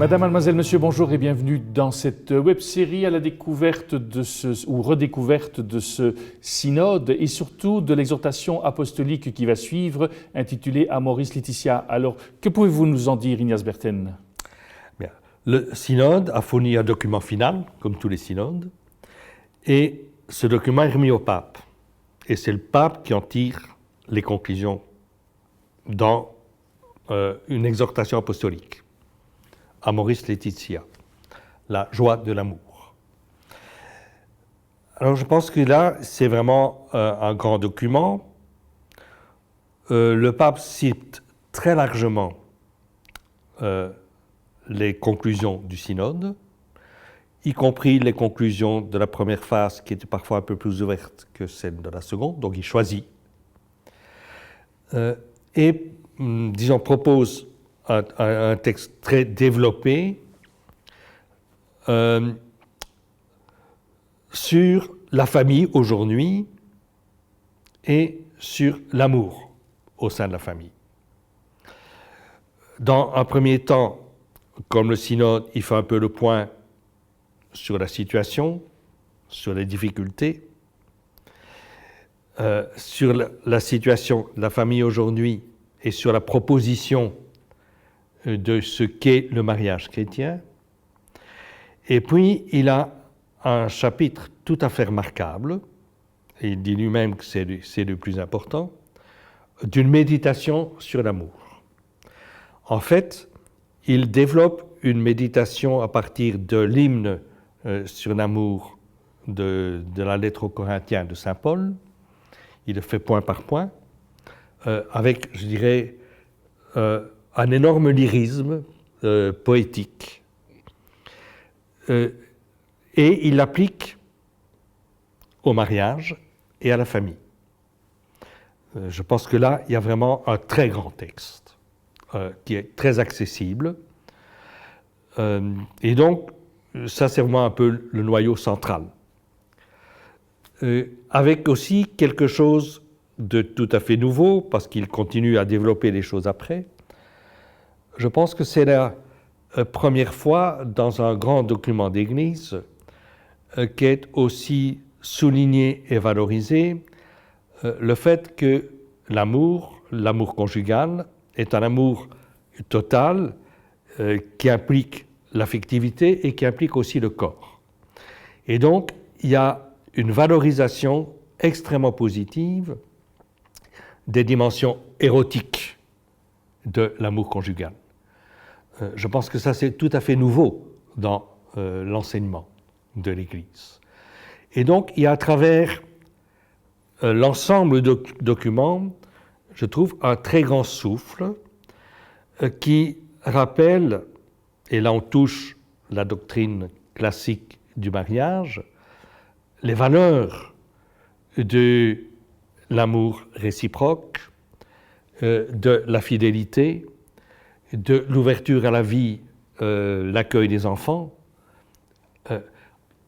Madame, mademoiselle, monsieur, bonjour et bienvenue dans cette web-série à la découverte ou redécouverte de ce synode et surtout de l'exhortation apostolique qui va suivre, intitulée Amoris Laetitia. Alors, que pouvez-vous nous en dire, Ignace Berten? Bien. Le synode a fourni un document final, comme tous les synodes, et ce document est remis au pape. Et c'est le pape qui en tire les conclusions dans une exhortation apostolique. Amoris Laetitia, la joie de l'amour. Alors je pense que là, c'est vraiment un grand document. Le pape cite très largement les conclusions du synode, y compris les conclusions de la première phase qui étaient parfois un peu plus ouvertes que celles de la seconde, donc il choisit. Et, disons, propose un texte très développé sur la famille aujourd'hui et sur l'amour au sein de la famille. Dans un premier temps, comme le synode, il fait un peu le point sur la situation, sur les difficultés, sur la situation de la famille aujourd'hui et sur la proposition de ce qu'est le mariage chrétien. Et puis, il a un chapitre tout à fait remarquable, et il dit lui-même que c'est le plus important, d'une méditation sur l'amour. En fait, il développe une méditation à partir de l'hymne sur l'amour de la lettre aux Corinthiens de saint Paul. Il le fait point par point, avec, je dirais, un énorme lyrisme poétique. Et il l'applique au mariage et à la famille. Je pense que là, il y a vraiment un très grand texte qui est très accessible. Et donc, ça, c'est vraiment un peu le noyau central. Avec aussi quelque chose de tout à fait nouveau, parce qu'il continue à développer les choses après. Je pense que c'est la première fois dans un grand document d'Église qu'est aussi souligné et valorisé le fait que l'amour conjugal, est un amour total qui implique l'affectivité et qui implique aussi le corps. Et donc, il y a une valorisation extrêmement positive des dimensions érotiques de l'amour conjugal. Je pense que ça, c'est tout à fait nouveau dans l'enseignement de l'Église. Et donc, il y a à travers l'ensemble du document, je trouve, un très grand souffle qui rappelle, et là on touche la doctrine classique du mariage, les valeurs de l'amour réciproque, de la fidélité, de l'ouverture à la vie, l'accueil des enfants,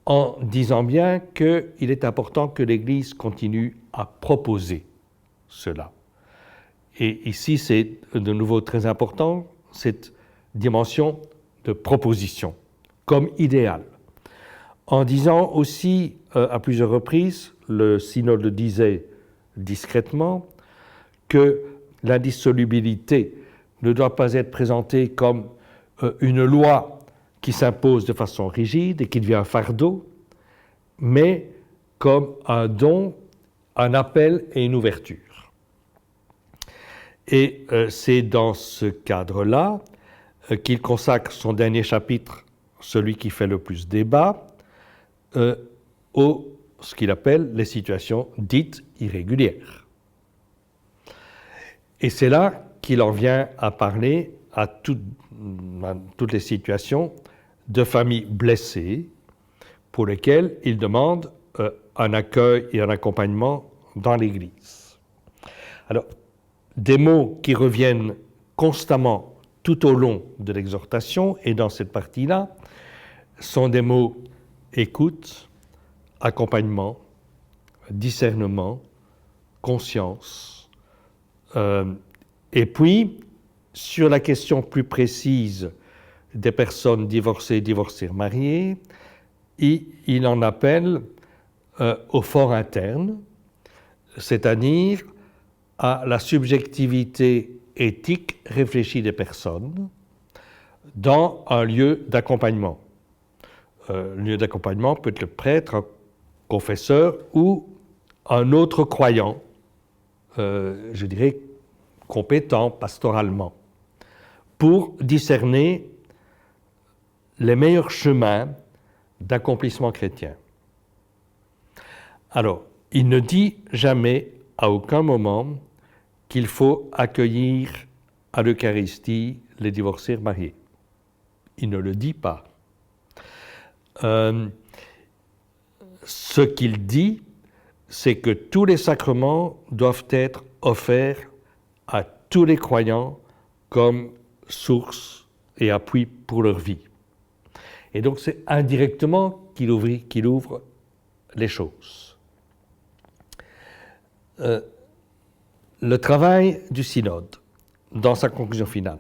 en disant bien qu'il est important que l'Église continue à proposer cela. Et ici, c'est de nouveau très important, cette dimension de proposition, comme idéal. En disant aussi, à plusieurs reprises, le synode le disait discrètement, que l'indissolubilité ne doit pas être présentée comme une loi qui s'impose de façon rigide et qui devient un fardeau, mais comme un don, un appel et une ouverture. Et c'est dans ce cadre-là qu'il consacre son dernier chapitre, celui qui fait le plus débat, ce qu'il appelle les situations dites irrégulières. Et c'est là qu'il en vient à parler à toutes les situations de familles blessées pour lesquelles il demande un accueil et un accompagnement dans l'Église. Alors, des mots qui reviennent constamment tout au long de l'exhortation et dans cette partie-là sont des mots écoute, accompagnement, discernement, conscience. Et puis, sur la question plus précise des personnes divorcées, divorcées, mariées, il en appelle au fort interne, c'est-à-dire à la subjectivité éthique réfléchie des personnes dans un lieu d'accompagnement. Le lieu d'accompagnement peut être le prêtre, un confesseur ou un autre croyant, je dirais compétent pastoralement, pour discerner les meilleurs chemins d'accomplissement chrétien. Alors, il ne dit jamais, à aucun moment, qu'il faut accueillir à l'Eucharistie les divorcés mariés. Il ne le dit pas. Ce qu'il dit, c'est que tous les sacrements doivent être offerts à tous les croyants comme source et appui pour leur vie. Et donc c'est indirectement qu'il ouvre les choses. Le travail du synode, dans sa conclusion finale,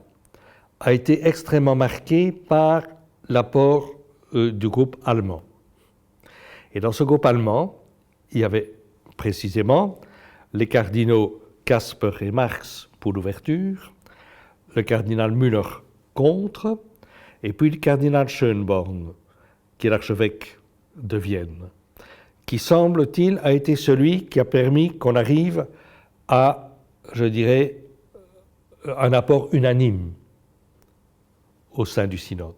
a été extrêmement marqué par l'apport du groupe allemand. Et dans ce groupe allemand, il y avait précisément les cardinaux Kasper et Marx pour l'ouverture, le cardinal Müller contre, et puis le cardinal Schönborn, qui est l'archevêque de Vienne, qui, semble-t-il, a été celui qui a permis qu'on arrive à, je dirais, un apport unanime au sein du synode,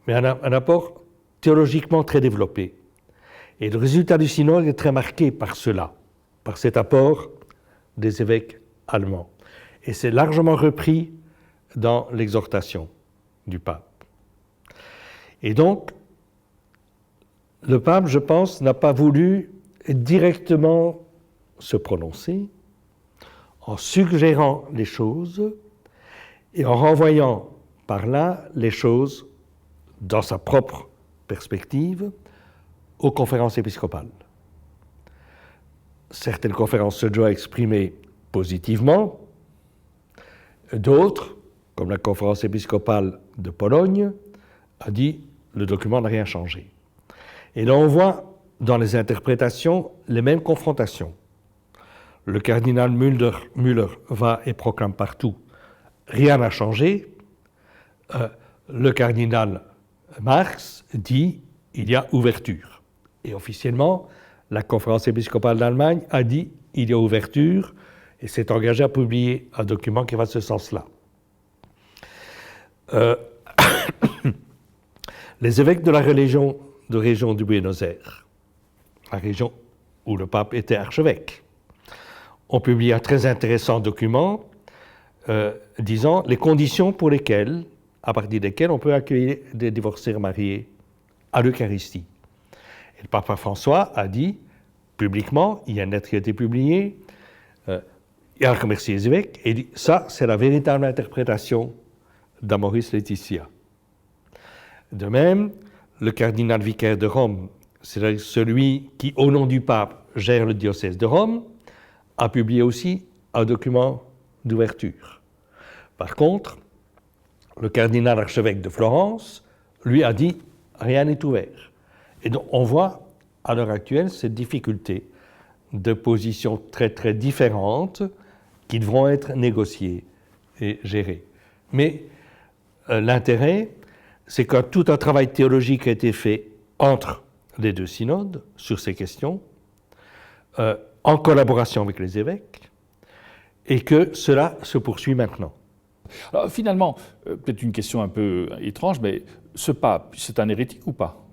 mais un apport théologiquement très développé. Et le résultat du synode est très marqué par cela, par cet apport des évêques allemands. Et c'est largement repris dans l'exhortation du pape. Et donc, le pape, je pense, n'a pas voulu directement se prononcer en suggérant les choses et en renvoyant par là les choses dans sa propre perspective aux conférences épiscopales. Certaines conférences se doivent exprimer positivement, d'autres, comme la conférence épiscopale de Pologne, a dit « le document n'a rien changé ». Et là, on voit dans les interprétations les mêmes confrontations. Le cardinal Müller va et proclame partout « rien n'a changé ». Le cardinal Marx dit « il y a ouverture ». Et officiellement, la conférence épiscopale d'Allemagne a dit « il y a ouverture » et s'est engagée à publier un document qui va dans ce sens-là. Les évêques de la région du Buenos Aires, la région où le pape était archevêque, ont publié un très intéressant document disant les conditions pour lesquelles, à partir desquelles on peut accueillir des divorcés mariés à l'Eucharistie. Et le pape François a dit publiquement, il y a une lettre qui a été publiée, il a remercié les évêques et dit ça, c'est la véritable interprétation d'Amoris Laetitia. De même, le cardinal vicaire de Rome, c'est-à-dire celui qui, au nom du pape, gère le diocèse de Rome, a publié aussi un document d'ouverture. Par contre, le cardinal archevêque de Florence, lui, a dit rien n'est ouvert. Et donc, on voit à l'heure actuelle cette difficulté de positions très très différentes qui devront être négociées et gérées. Mais l'intérêt, c'est que tout un travail théologique a été fait entre les deux synodes sur ces questions, en collaboration avec les évêques, et que cela se poursuit maintenant. Alors, finalement, peut-être une question un peu étrange, mais ce pape, c'est un hérétique ou pas?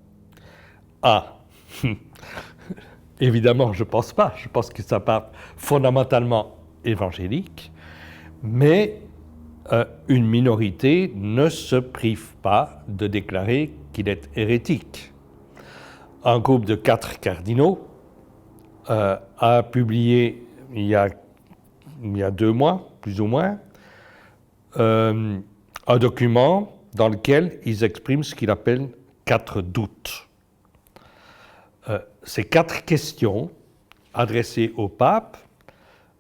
Ah, évidemment, je ne pense pas. Je pense que c'est un pape fondamentalement évangélique, mais une minorité ne se prive pas de déclarer qu'il est hérétique. Un groupe de 4 cardinaux a publié il y a 2 mois, plus ou moins, un document dans lequel ils expriment ce qu'ils appellent 4 doutes. Ces 4 questions adressées au pape,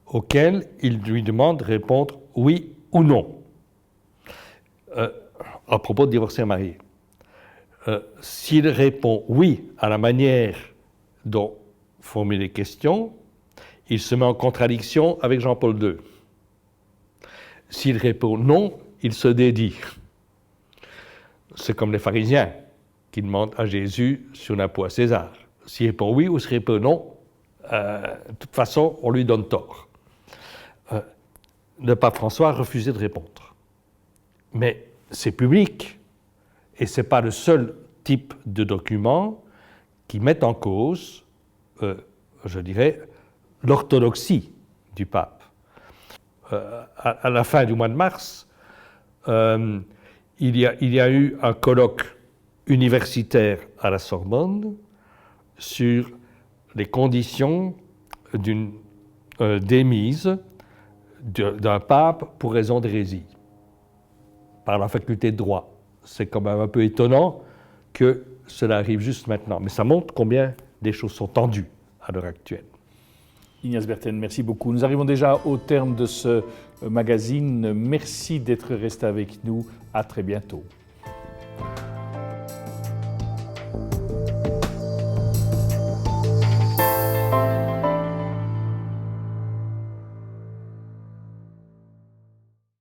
auxquelles il lui demande de répondre oui ou non. à propos de divorcer et marier. S'il répond oui à la manière dont formule les questions, il se met en contradiction avec Jean-Paul II. S'il répond non, il se dédie. C'est comme les pharisiens qui demandent à Jésus si on a pour à César. S'il répond oui ou s'il répond non, de toute façon, on lui donne tort. Le pape François a refusé de répondre. Mais c'est public, et ce n'est pas le seul type de document qui met en cause, je dirais, l'orthodoxie du pape. À la fin du mois de mars, il y a eu un colloque universitaire à la Sorbonne sur les conditions d'une démise d'un pape pour raison d'hérésie par la faculté de droit. C'est quand même un peu étonnant que cela arrive juste maintenant, mais ça montre combien les choses sont tendues à l'heure actuelle. Ignace Berthène, merci beaucoup. Nous arrivons déjà au terme de ce magazine. Merci d'être resté avec nous. À très bientôt.